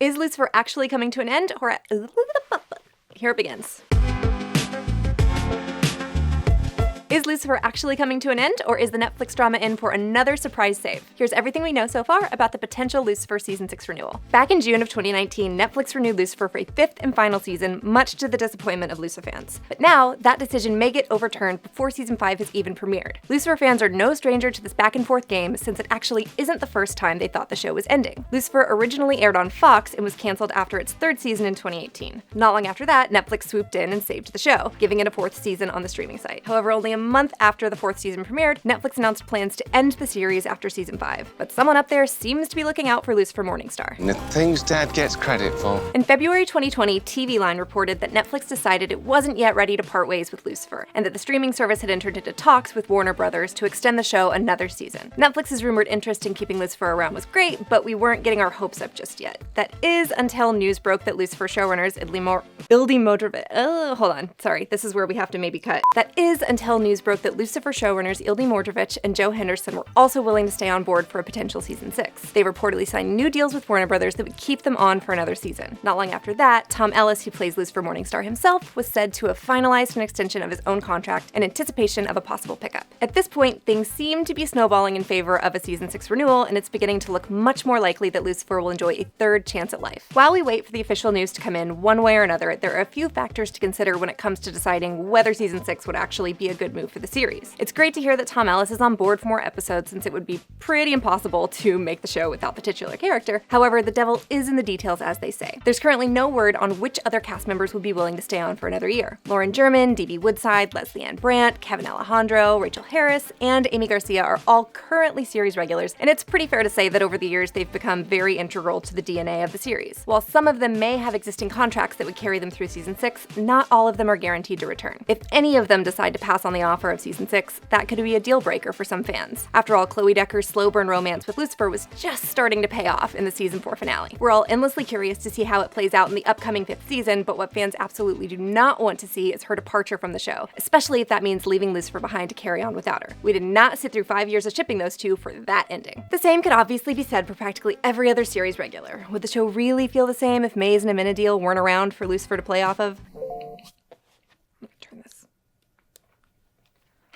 Is Lucifer actually coming to an end, or here it begins. Is Lucifer actually coming to an end, or is the Netflix drama in for another surprise save? Here's everything we know so far about the potential Lucifer Season 6 renewal. Back in June of 2019, Netflix renewed Lucifer for a 5th and final season, much to the disappointment of Lucifer fans. But now, that decision may get overturned before Season 5 has even premiered. Lucifer fans are no stranger to this back-and-forth game, since it actually isn't the first time they thought the show was ending. Lucifer originally aired on Fox and was canceled after its 3rd season in 2018. Not long after that, Netflix swooped in and saved the show, giving it a 4th season on the streaming site. However, only a month after the 4th season premiered, Netflix announced plans to end the series after Season 5. But someone up there seems to be looking out for Lucifer Morningstar. The things Dad gets credit for. In February 2020, TV Line reported that Netflix decided it wasn't yet ready to part ways with Lucifer, and that the streaming service had entered into talks with Warner Brothers to extend the show another season. Netflix's rumored interest in keeping Lucifer around was great, but we weren't getting our hopes up just yet. That is until news broke that Lucifer showrunners this is where we have to maybe cut. That is until news broke that Lucifer showrunners Ildy Mordovich and Joe Henderson were also willing to stay on board for a potential Season 6. They reportedly signed new deals with Warner Brothers that would keep them on for another season. Not long after that, Tom Ellis, who plays Lucifer Morningstar himself, was said to have finalized an extension of his own contract in anticipation of a possible pickup. At this point, things seem to be snowballing in favor of a Season 6 renewal, and it's beginning to look much more likely that Lucifer will enjoy a 3rd chance at life. While we wait for the official news to come in one way or another, there are a few factors to consider when it comes to deciding whether Season 6 would actually be a good move for the series. It's great to hear that Tom Ellis is on board for more episodes, since it would be pretty impossible to make the show without the titular character. However, the devil is in the details, as they say. There's currently no word on which other cast members would be willing to stay on for another year. Lauren German, D.B. Woodside, Lesley-Ann Brandt, Kevin Alejandro, Rachel Harris, and Amy Garcia are all currently series regulars, and it's pretty fair to say that over the years they've become very integral to the DNA of the series. While some of them may have existing contracts that would carry them through Season 6, not all of them are guaranteed to return. If any of them decide to pass on the offer of Season 6, that could be a deal breaker for some fans. After all, Chloe Decker's slow burn romance with Lucifer was just starting to pay off in the Season 4 finale. We're all endlessly curious to see how it plays out in the upcoming 5th season, but what fans absolutely do not want to see is her departure from the show, especially if that means leaving Lucifer behind to carry on without her. We did not sit through 5 years of shipping those two for that ending. The same could obviously be said for practically every other series regular. Would the show really feel the same if Maze and Amenadiel weren't around for Lucifer to play off of?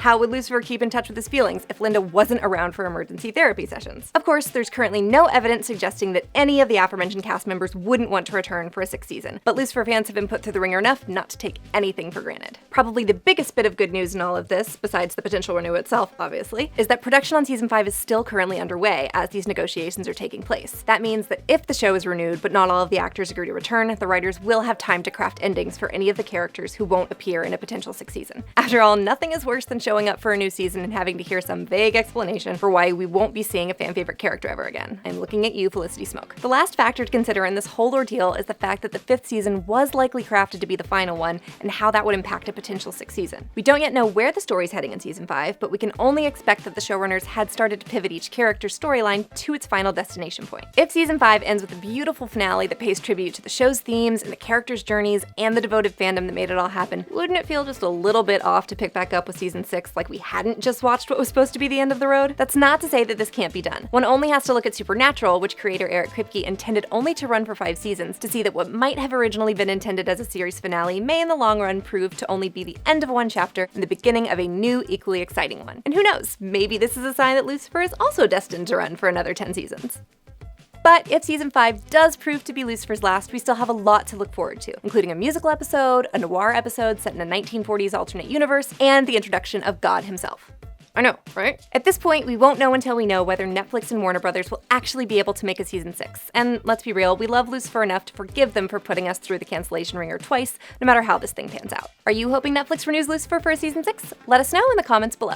How would Lucifer keep in touch with his feelings if Linda wasn't around for emergency therapy sessions? Of course, there's currently no evidence suggesting that any of the aforementioned cast members wouldn't want to return for a 6th season, but Lucifer fans have been put through the ringer enough not to take anything for granted. Probably the biggest bit of good news in all of this, besides the potential renewal itself, obviously, is that production on Season 5 is still currently underway as these negotiations are taking place. That means that if the show is renewed, but not all of the actors agree to return, the writers will have time to craft endings for any of the characters who won't appear in a potential 6th season. After all, nothing is worse than showing up for a new season and having to hear some vague explanation for why we won't be seeing a fan favorite character ever again. I'm looking at you, Felicity Smoke. The last factor to consider in this whole ordeal is the fact that the 5th season was likely crafted to be the final one, and how that would impact a potential 6th season. We don't yet know where the story's heading in Season 5, but we can only expect that the showrunners had started to pivot each character's storyline to its final destination point. If Season 5 ends with a beautiful finale that pays tribute to the show's themes and the characters' journeys and the devoted fandom that made it all happen, wouldn't it feel just a little bit off to pick back up with Season 6 like we hadn't just watched what was supposed to be the end of the road? That's not to say that this can't be done. One only has to look at Supernatural, which creator Eric Kripke intended only to run for 5 seasons, to see that what might have originally been intended as a series finale may in the long run prove to only be the end of one chapter and the beginning of a new, equally exciting one. And who knows, maybe this is a sign that Lucifer is also destined to run for another 10 seasons. But if Season 5 does prove to be Lucifer's last, we still have a lot to look forward to, including a musical episode, a noir episode set in a 1940s alternate universe, and the introduction of God himself. I know, right? At this point, we won't know until we know whether Netflix and Warner Brothers will actually be able to make a Season 6. And let's be real, we love Lucifer enough to forgive them for putting us through the cancellation ringer twice, no matter how this thing pans out. Are you hoping Netflix renews Lucifer for a Season 6? Let us know in the comments below.